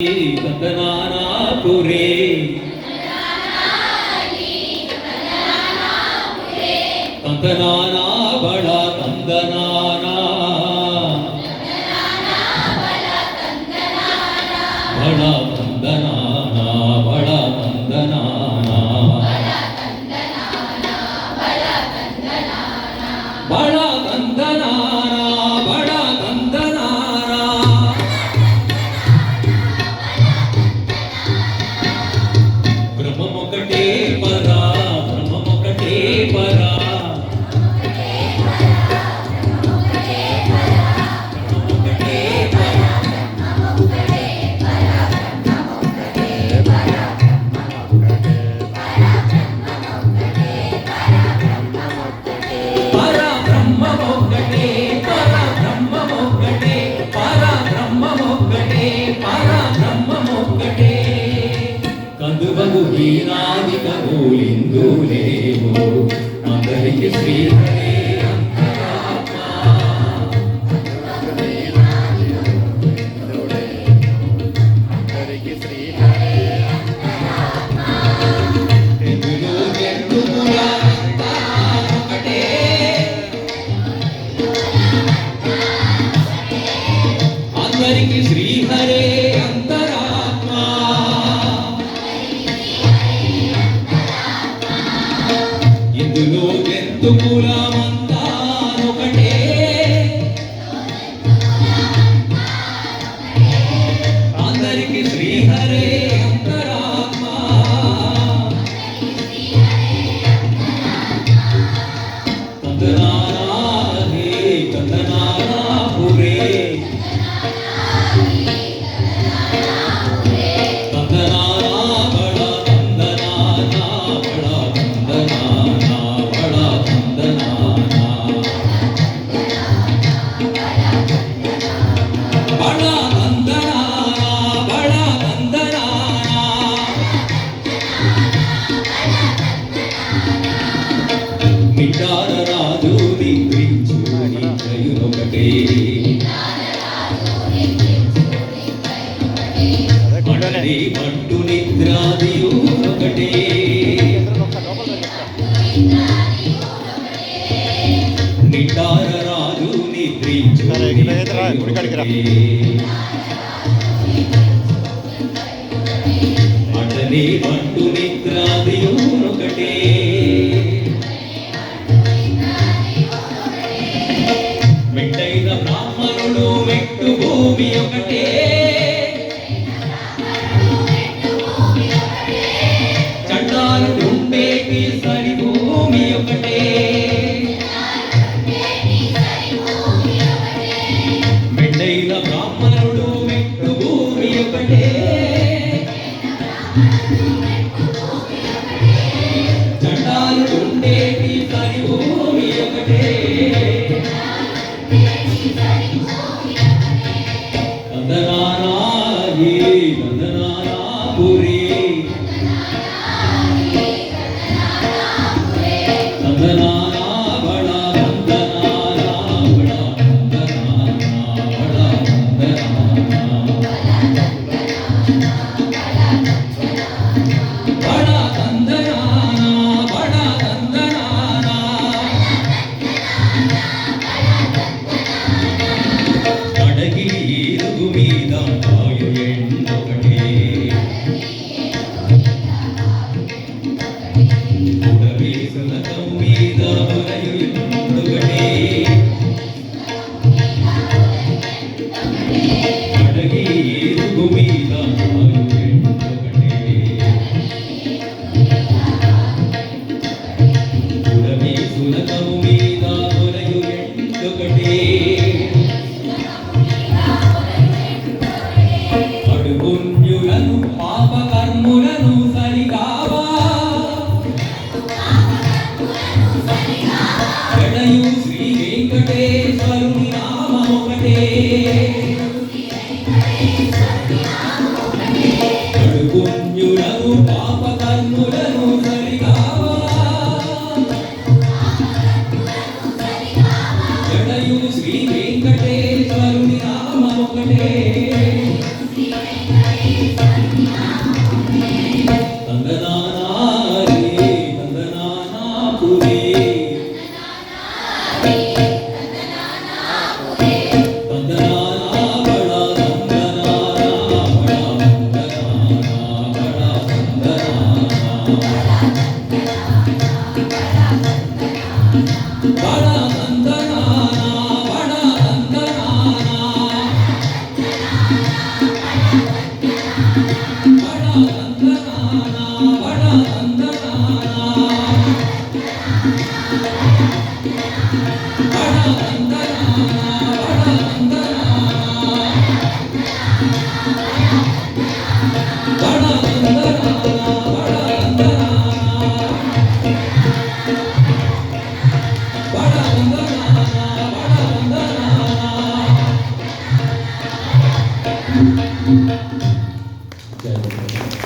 कंदनानापुरे कंदनाना बड़ा कंदनाना बड़ा कंदनाना बड़ा कंदनाना बड़ा कंदनाना बड़ा कंदनाना ब्रह्ममुकटे परा ब्रह्ममुकटे परा కందువగు వీణాది కబూలిందులేవు అందరికి శ్రీహరే అంతరాత్మ ఎందులో ఎందుకులా ఒకటే అందరికి శ్రీహరే అంతరాత్మ ఇందులో ఎందు కులమంతానొకటే అందరికి శ్రీహరే అంతరాత్మ కందనానా హే కందనానాపురే కందనానా బడా కందనానా బడా కందనానా బడా కందనానా బడా కందనానా బడా కందనానా మిటార రాజు నిద్రించు నిద్రయునొకటే మడలి పట్టు నిద్రాదియు ఒకటే నిటార రాజు నిద్రించు మడలి పట్టు నిద్రాదియు ఒకటే మెట్టైన బ్రాహ్మణుడు మెట్టు భూమి ఒకటే చండాలుడుండేటి సరి భూమి ఒకటే మెట్టైన బ్రాహ్మణుడు మెట్టు భూమి ఒకటే చండాలుడుండేటి సరి భూమి ఒకటే కందనానా హే కందనానాపురే కందనానా బడా కందనానా బడా కందనానా బడా కందనానా బడా కందనానా బడా కందనానా అడగిలి ఏరుగు మీద కాయు ఎండొకటే ఉడవేసులకం మీద బొరయు ఎండొకటే అడగిలి ఏరుగు మీద కాయు ఎండొకటే ఉడవేసులకం మీద బొరయు ఎండొకటే అడుగుణ్యులను పాపకర్ములను సరిగావా జడయు శ్రీ వెంకటేశ్వరుని నామమొకటే అడుగుణ్యులను పాపకర్ములను సరిగావా జడయు శ్రీ వెంకటేశ్వరుని నామమొకటే ధన్యవాదాలు.